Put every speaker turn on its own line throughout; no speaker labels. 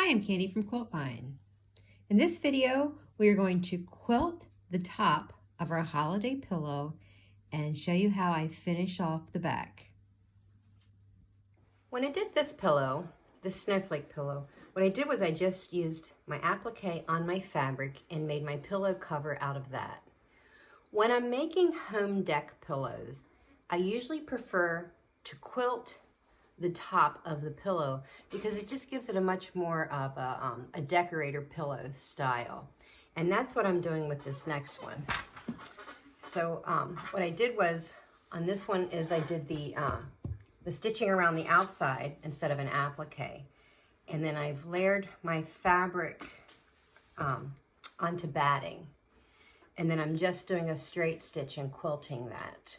Hi, I'm Candy from Quilting. In this video, we are going to quilt the top of our holiday pillow and show you how I finish off the back. When I did this pillow, this snowflake pillow, what I did was I just used my applique on my fabric and made my pillow cover out of that. When I'm making home deck pillows, I usually prefer to quilt the top of the pillow because it just gives it a much more of a decorator pillow style. And that's what I'm doing with this next one. So what I did was, on this one is I did the stitching around the outside instead of an applique. And then I've layered my fabric onto batting. And then I'm just doing a straight stitch and quilting that.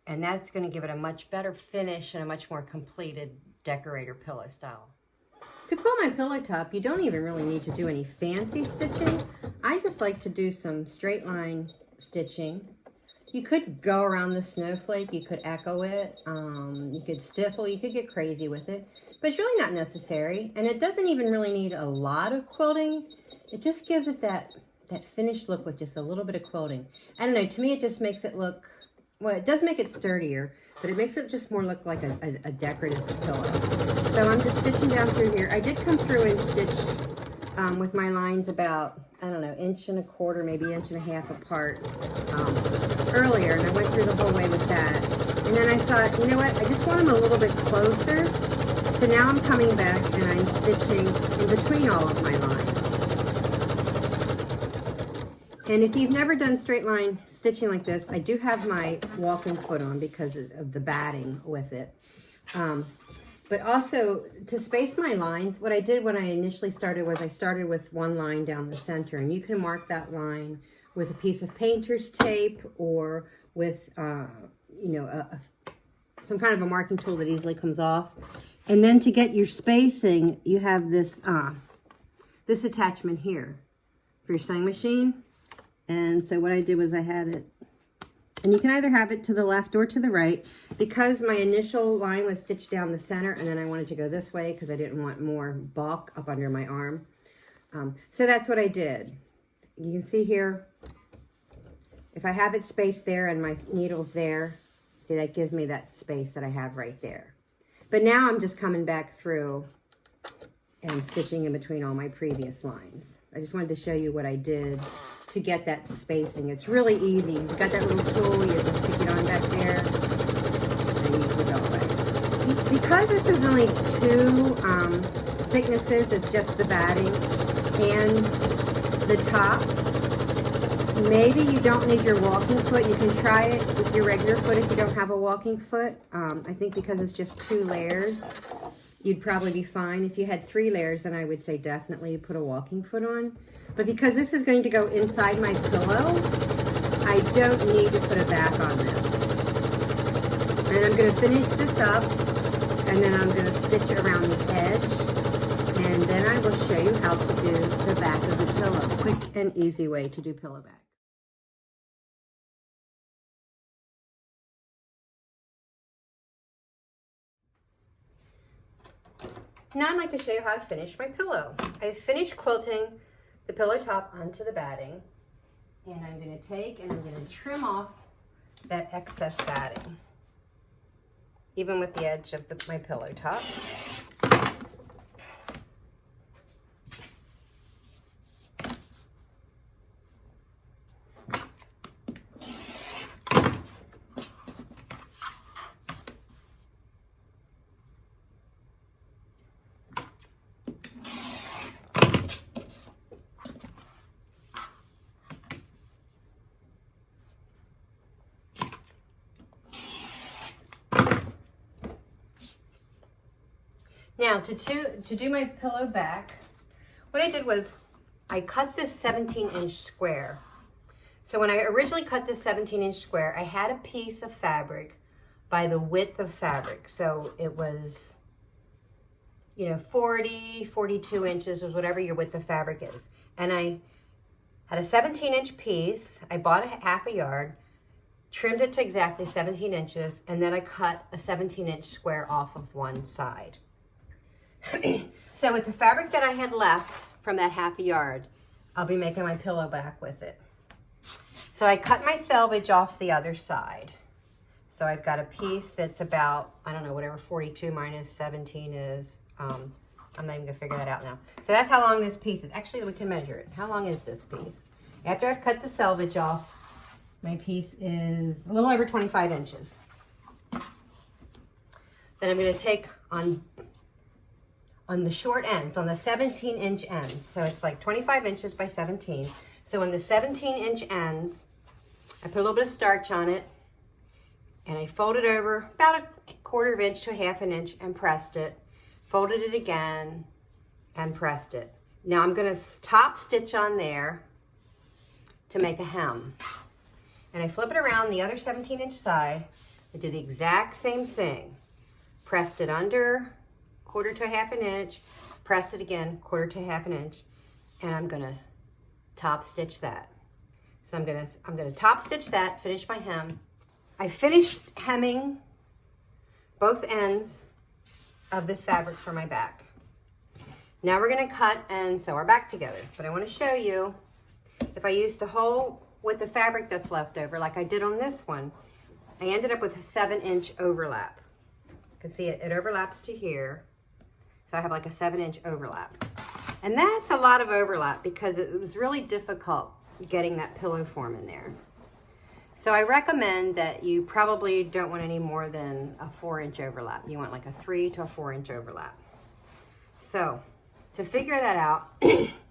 And that's going to give it a much better finish and a much more completed decorator pillow style. To quilt my pillow top, you don't even really need to do any fancy stitching. I just like to do some straight line stitching. You could go around the snowflake, you could echo it, you could stipple, you could get crazy with it, but it's really not necessary. And it doesn't even really need a lot of quilting. It just gives it that finished look with just a little bit of quilting. I don't know, to me it just makes it look, well, it does make it sturdier, but it makes it just more look like a decorative pillow. So I'm just stitching down through here. I did come through and stitch with my lines about, I don't know, 1.25 inches, maybe 1.5 inches apart earlier, and I went through the whole way with that. And then I thought, you know what, I just want them a little bit closer. So now I'm coming back and I'm stitching in between all of my lines. And if you've never done straight line stitching like this, I do have my walking foot on because of the batting with it. But also, to space my lines, what I did when I initially started was I started with one line down the center. And you can mark that line with a piece of painter's tape or with, you know, some kind of a marking tool that easily comes off. And then to get your spacing, you have this, this attachment here for your sewing machine. And so what I did was I had it, and you can either have it to the left or to the right. Because my initial line was stitched down the center, and then I wanted to go this way because I didn't want more bulk up under my arm. So that's what I did. You can see here, if I have it spaced there and my needle's there, see, that gives me that space that I have right there. But now I'm just coming back through and stitching in between all my previous lines. I just wanted to show you what I did to get that spacing. It's really easy. You've got that little tool, you just stick it on back there, and you can go away. Because this is only two thicknesses, it's just the batting and the top, maybe you don't need your walking foot. You can try it with your regular foot if you don't have a walking foot. I think because it's just 2 layers, you'd probably be fine. If you had 3 layers, then I would say definitely put a walking foot on. But because this is going to go inside my pillow, I don't need to put a back on this. And I'm going to finish this up, and then I'm going to stitch it around the edge, and then I will show you how to do the back of the pillow. Quick and easy way to do pillow back. Now I'd like to show you how to finish my pillow. I finished quilting the pillow top onto the batting, and I'm going to take and I'm going to trim off that excess batting, even with the edge of my pillow top. Now, to do my pillow back, what I did was I cut this 17-inch square. So when I originally cut this 17-inch square, I had a piece of fabric by the width of fabric. So it was, you know, 40, 42 inches or whatever your width of fabric is. And I had a 17-inch piece. I bought a half a yard, trimmed it to exactly 17 inches, and then I cut a 17-inch square off of one side. So with the fabric that I had left from that half a yard, I'll be making my pillow back with it. So I cut my selvage off the other side. So I've got a piece that's about, I don't know, whatever 42 minus 17 is. I'm not even gonna figure that out now. So that's how long this piece is. Actually, we can measure it. How long is this piece? After I've cut the selvage off, my piece is a little over 25 inches. Then I'm gonna take on the short ends, on the 17-inch ends. So it's like 25 inches by 17. So on the 17-inch ends, I put a little bit of starch on it, and I folded over about a 1/4 inch to a 1/2 inch and pressed it, folded it again, and pressed it. Now I'm gonna top stitch on there to make a hem. And I flip it around the other 17-inch side. I did the exact same thing. Pressed it under 1/4 to a 1/2 inch, pressed it again, 1/4 to a 1/2 inch, and I'm gonna top stitch that. So I'm gonna top stitch that, finish my hem. I finished hemming both ends of this fabric for my back. Now we're gonna cut and sew our back together. But I wanna show you, if I use the whole with the fabric that's left over, like I did on this one, I ended up with a 7-inch overlap. You can see it overlaps to here. So I have like a 7-inch overlap. And that's a lot of overlap because it was really difficult getting that pillow form in there. So I recommend that you probably don't want any more than a 4-inch overlap. You want like a 3 to a 4-inch overlap. So to figure that out,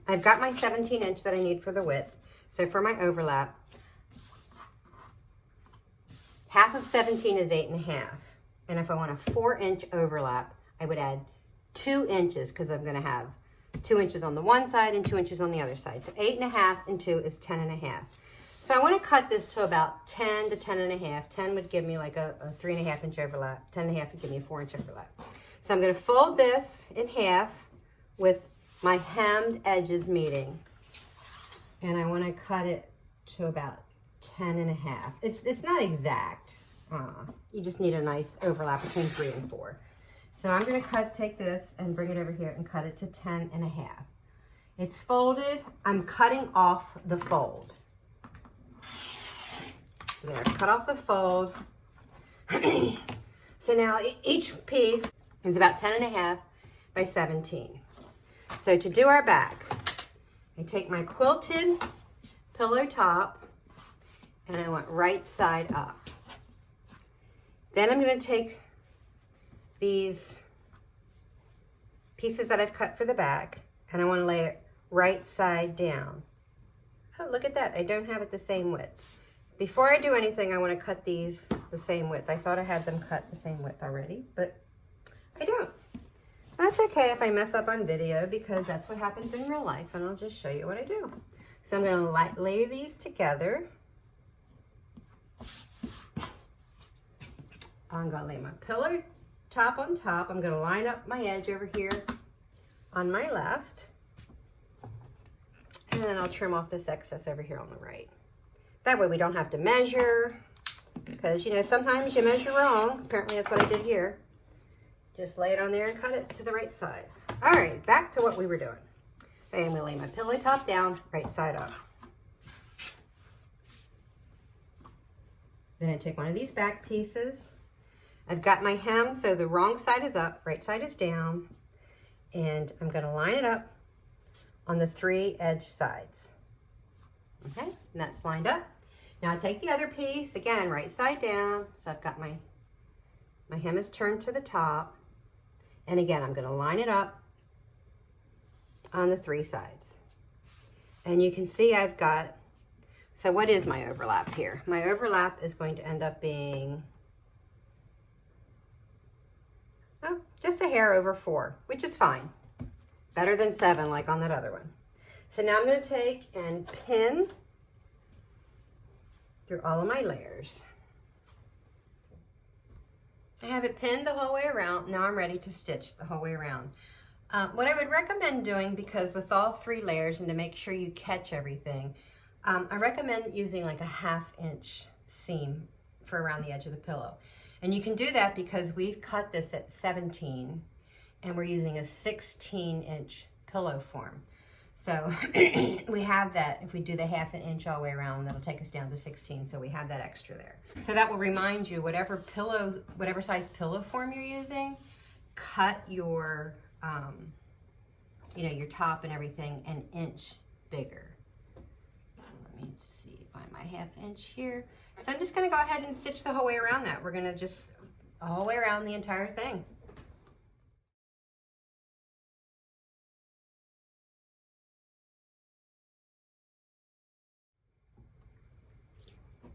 I've got my 17-inch that I need for the width. So for my overlap, half of 17 is 8.5. And if I want a 4-inch overlap, I would add 2 inches because I'm going to have 2 inches on the one side and 2 inches on the other side. So 8.5 and 2 is 10.5. So I want to cut this to about 10 to 10.5. 10 would give me like a 3.5-inch overlap. 10.5 would give me a 4-inch overlap. So I'm going to fold this in half with my hemmed edges meeting. And I want to cut it to about 10.5. It's not exact. You just need a nice overlap between 3 and 4. So I'm going to take this and bring it over here and cut it to 10.5. It's folded. I'm cutting off the fold. So there, cut off the fold. So now each piece is about 10.5 by 17. So to do our back, I take my quilted pillow top and I went right side up. Then I'm going to take these pieces that I've cut for the back and I want to lay it right side down. Oh, look at that. I don't have it the same width. Before I do anything, I want to cut these the same width. I thought I had them cut the same width already, but I don't. That's okay if I mess up on video because that's what happens in real life, and I'll just show you what I do. So I'm going to lay these together. I'm going to lay my pillow top on top. I'm going to line up my edge over here on my left, and then I'll trim off this excess over here on the right. That way we don't have to measure, because, you know, sometimes you measure wrong. Apparently that's what I did here. Just lay it on there and cut it to the right size. All right, back to what we were doing. Okay, I'm gonna lay my pillow top down, right side up. Then I take one of these back pieces. I've got my hem, so the wrong side is up, right side is down. And I'm gonna line it up on the 3 edge sides. Okay, and that's lined up. Now I take the other piece, again, right side down. So I've got my hem is turned to the top. And again, I'm gonna line it up on the 3 sides. And you can see I've got, so what is my overlap here? My overlap is going to end up being, oh, just a hair over 4, which is fine. Better than 7 like on that other one. So now I'm gonna take and pin through all of my layers. I have it pinned the whole way around. Now I'm ready to stitch the whole way around. What I would recommend doing, because with all 3 layers and to make sure you catch everything, I recommend using like a 1/2 inch seam for around the edge of the pillow. And you can do that because we've cut this at 17 and we're using a 16-inch pillow form. So we have that. If we do the 1/2 inch all the way around, that'll take us down to 16. So we have that extra there. So that will remind you, whatever size pillow form you're using, cut your, your top and everything an inch bigger. So let me see, find my 1/2 inch here. So I'm just going to go ahead and stitch the whole way around that. We're going to just all the way around the entire thing.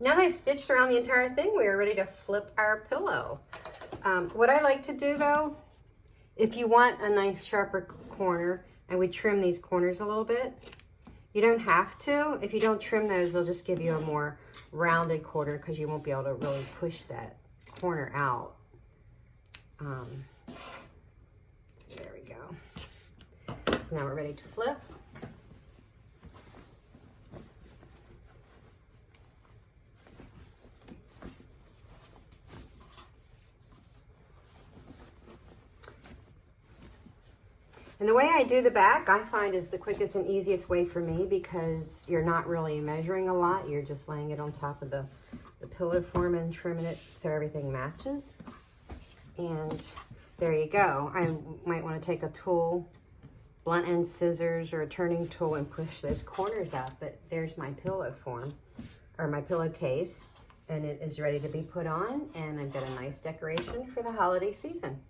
Now that I've stitched around the entire thing, we are ready to flip our pillow. What I like to do though, if you want a nice sharper corner, I would trim these corners a little bit. You don't have to. If you don't trim those, they'll just give you a more rounded corner because you won't be able to really push that corner out. There we go. So now we're ready to flip. And the way I do the back, I find is the quickest and easiest way for me because you're not really measuring a lot. You're just laying it on top of the pillow form and trimming it so everything matches. And there you go. I might want to take a tool, blunt end scissors or a turning tool and push those corners out. But there's my pillow form, or my pillowcase, and it is ready to be put on. And I've got a nice decoration for the holiday season.